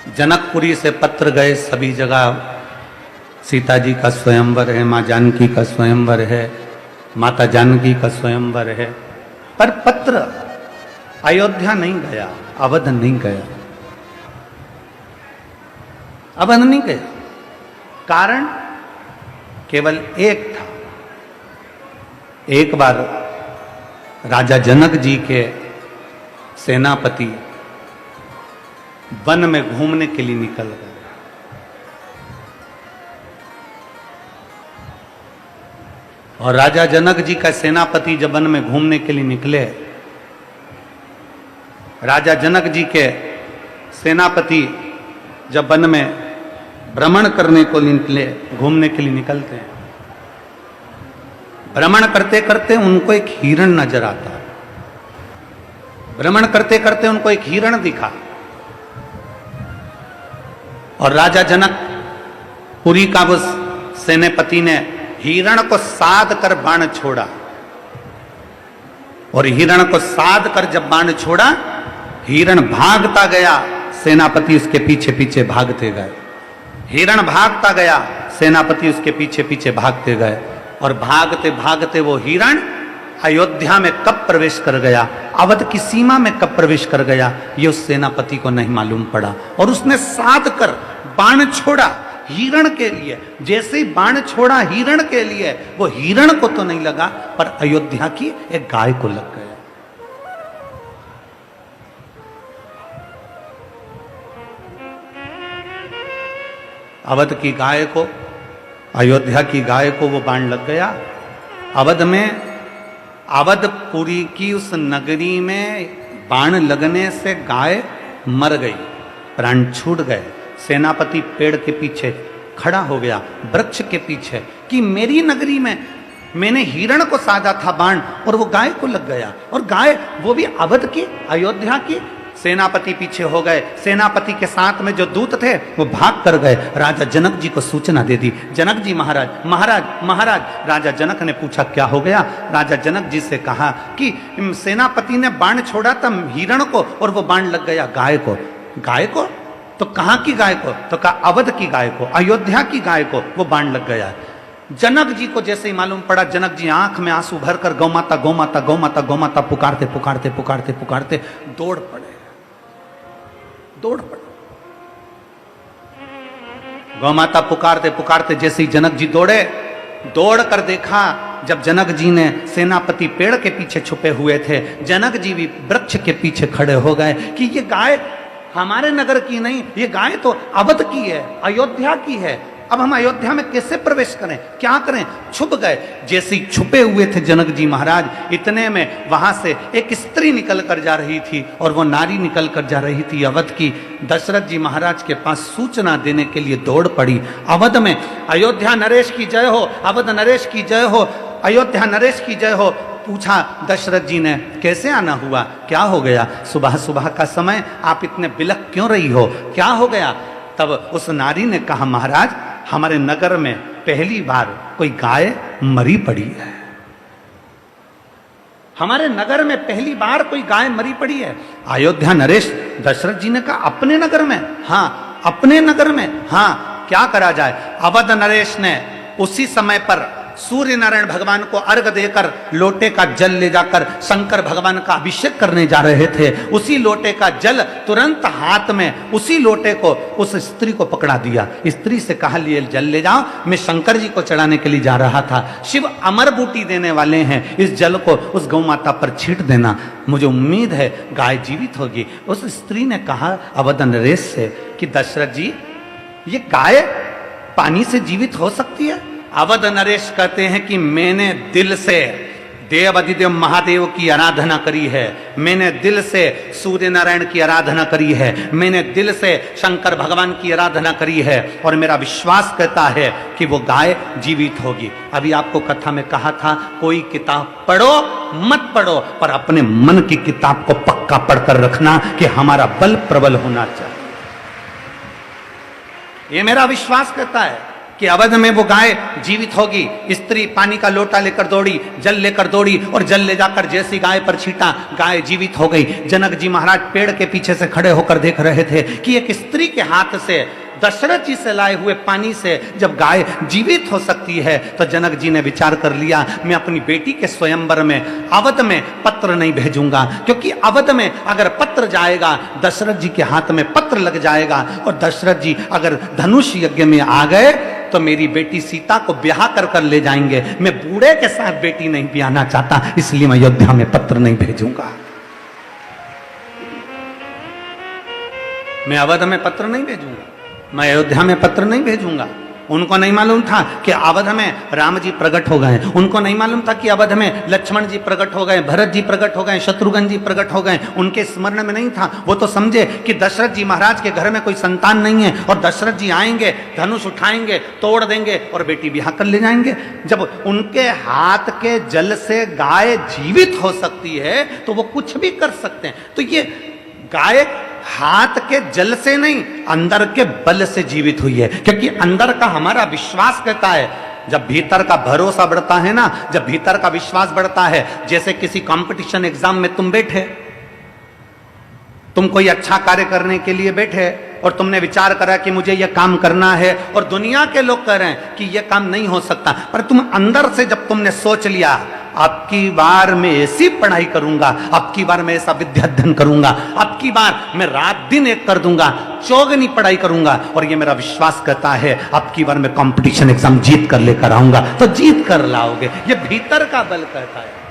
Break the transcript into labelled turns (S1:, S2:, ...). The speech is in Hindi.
S1: जनकपुरी से पत्र गए सभी जगह, सीता जी का स्वयंवर है, माँ जानकी का स्वयंवर है, माता जानकी का स्वयंवर है, पर पत्र अयोध्या नहीं गया, अवध नहीं गया, अवध नहीं गया। कारण केवल एक था। एक बार राजा जनक जी के सेनापति वन में घूमने के लिए निकल गए। और राजा जनक जी का सेनापति जब वन में घूमने के लिए निकले, राजा जनक जी के सेनापति जब वन में भ्रमण करने को निकले, घूमने के लिए निकलते हैं, भ्रमण करते करते उनको एक हिरण नजर आता है। भ्रमण करते करते उनको एक हिरण दिखा और राजा जनक पुरी का उस सेनापति ने हिरण को साध कर बाण छोड़ा। और हिरण को साध कर जब बाण छोड़ा, हिरण भागता गया, सेनापति उसके पीछे पीछे भागते गए। हिरण भागता गया, सेनापति उसके पीछे पीछे भागते गए। और भागते भागते वो हिरण अयोध्या में कब प्रवेश कर गया, अवध की सीमा में कब प्रवेश कर गया, ये उस सेनापति को नहीं मालूम पड़ा। और उसने साध कर बाण छोड़ा हिरण के लिए। जैसे ही बाण छोड़ा हिरण के लिए, वो हिरण को तो नहीं लगा, पर अयोध्या की एक गाय को लग गया। अवध की गाय को, अयोध्या की गाय को वो बाण लग गया। अवध में, अवधपुरी की उस नगरी में बाण लगने से गाय मर गई, प्राण छूट गए। सेनापति पेड़ के पीछे खड़ा हो गया, वृक्ष के पीछे, कि मेरी नगरी में मैंने हिरण को साधा था बाण और वो गाय को लग गया। और गाय वो भी अवध की, अयोध्या की। सेनापति पीछे हो गए। सेनापति के साथ में जो दूत थे वो भाग कर गए। राजा जनक जी को सूचना दे दी, जनक जी महाराज, महाराज, महाराज। राजा जनक ने पूछा क्या हो गया। राजा जनक जी से कहा कि सेनापति ने बाण छोड़ा था हिरण को और वो बाण लग गया गाय को। गाय को? तो कहां की गाय को? तो कहा अवध की गाय को, अयोध्या की गाय को वो बाण लग गया। जनक जी को जैसे ही मालूम पड़ा, जनक जी आंख में आंसू भरकर गौ माता, गौ माता, गौ माता, गौ माता पुकारते पुकारते पुकारते पुकारते दौड़ पड़े, दौड़ पड़े। गौ माता पुकारते पुकारते जैसे ही जनक जी दौड़े, दौड़ कर देखा, जब जनक जी ने, सेनापति पेड़ के पीछे छुपे हुए थे, जनक जी भी वृक्ष के पीछे खड़े हो गए कि ये गाय हमारे नगर की नहीं, ये गाय तो अवध की है, अयोध्या की है। अब हम अयोध्या में कैसे प्रवेश करें, क्या करें? छुप गए। जैसे ही छुपे हुए थे जनक जी महाराज, इतने में वहां से एक स्त्री निकल कर जा रही थी। और वो नारी निकल कर जा रही थी अवध की, दशरथ जी महाराज के पास सूचना देने के लिए दौड़ पड़ी। अवध में अयोध्या नरेश की जय हो, अवध नरेश की जय हो, अयोध्या नरेश की जय हो। पूछा दशरथ जी ने कैसे आना हुआ, क्या हो गया, सुबह सुबह का समय आप इतने बिलख क्यों रही हो, क्या हो गया? तब उस नारी ने कहा महाराज, हमारे नगर में पहली बार कोई गाय मरी पड़ी है। हमारे नगर में पहली बार कोई गाय मरी पड़ी है। अयोध्या नरेश, दशरथ जी ने कहा अपने नगर में? हाँ अपने नगर में। हाँ क्या करा जाए? अवध नरेश ने उसी समय पर सूर्य नारायण भगवान को अर्घ देकर लोटे का जल ले जाकर शंकर भगवान का अभिषेक करने जा रहे थे। उसी लोटे का जल तुरंत हाथ में, उसी लोटे को उस स्त्री को पकड़ा दिया। स्त्री से कहा लिए जल ले जाओ, मैं शंकर जी को चढ़ाने के लिए जा रहा था। शिव अमर बूटी देने वाले हैं, इस जल को उस गौ माता पर छींट देना, मुझे उम्मीद है गाय जीवित होगी। उस स्त्री ने कहा अवध नरेश से कि दशरथ जी, ये गाय पानी से जीवित हो सकती है? अवध नरेश कहते हैं कि मैंने दिल से देव अधिदेव महादेव की आराधना करी है, मैंने दिल से सूर्य नारायण की आराधना करी है, मैंने दिल से शंकर भगवान की आराधना करी है, और मेरा विश्वास कहता है कि वो गाय जीवित होगी। अभी आपको कथा में कहा था कोई किताब पढ़ो मत पढ़ो, पर अपने मन की किताब को पक्का पढ़कर रखना कि हमारा बल प्रबल होना चाहिए। ये मेरा विश्वास कहता है। कि अवध में वो गाय जीवित होगी। स्त्री पानी का लोटा लेकर दौड़ी, जल लेकर दौड़ी और जल ले जाकर जैसी गाय पर छीटा, गाय जीवित हो गई। जनक जी महाराज पेड़ के पीछे से खड़े होकर देख रहे थे कि एक स्त्री के हाथ से, दशरथ जी से लाए हुए पानी से जब गाय जीवित हो सकती है, तो जनक जी ने विचार कर लिया, मैं अपनी बेटी के स्वयंवर में अवध में पत्र नहीं भेजूंगा, क्योंकि अवध में अगर पत्र जाएगा, दशरथ जी के हाथ में पत्र लग जाएगा और दशरथ जी अगर धनुष यज्ञ में आ गए तो मेरी बेटी सीता को ब्याह कर कर ले जाएंगे। मैं बूढ़े के साथ बेटी नहीं ब्याहना चाहता, इसलिए मैं अयोध्या में पत्र नहीं भेजूंगा। मैं अवध में पत्र नहीं भेजूंगा, मैं अयोध्या में पत्र नहीं भेजूंगा। उनको नहीं मालूम था कि अवध में राम जी प्रकट हो गए, उनको नहीं मालूम था कि अवध में लक्ष्मण जी प्रकट हो गए, भरत जी प्रकट हो गए, शत्रुघ्न जी प्रकट हो गए, उनके स्मरण में नहीं था। वो तो समझे कि दशरथ जी महाराज के घर में कोई संतान नहीं है और दशरथ जी आएंगे, धनुष उठाएंगे, तोड़ देंगे और बेटी ब्याह कर ले जाएंगे। जब उनके हाथ के जल से गाय जीवित हो सकती है तो वो कुछ भी कर सकते हैं। तो ये गाय हाथ के जल से नहीं, अंदर के बल से जीवित हुई है, क्योंकि अंदर का हमारा विश्वास कहता है, जब भीतर का भरोसा बढ़ता है ना, जब भीतर का विश्वास बढ़ता है, जैसे किसी कंपटीशन एग्जाम में तुम बैठे, तुम कोई अच्छा कार्य करने के लिए बैठे और तुमने विचार करा कि मुझे यह काम करना है और दुनिया के लोग कह रहे हैं कि यह काम नहीं हो सकता, पर तुम अंदर से जब तुमने सोच लिया, आपकी बार मैं ऐसी पढ़ाई करूंगा, आपकी बार मैं ऐसा विद्याध्ययन करूंगा, आपकी बार मैं रात दिन एक कर दूंगा, चौगनी पढ़ाई करूंगा, और ये मेरा विश्वास कहता है आपकी बार मैं कंपटीशन एग्जाम जीत कर लेकर आऊंगा, तो जीत कर लाओगे। ये भीतर का बल कहता है।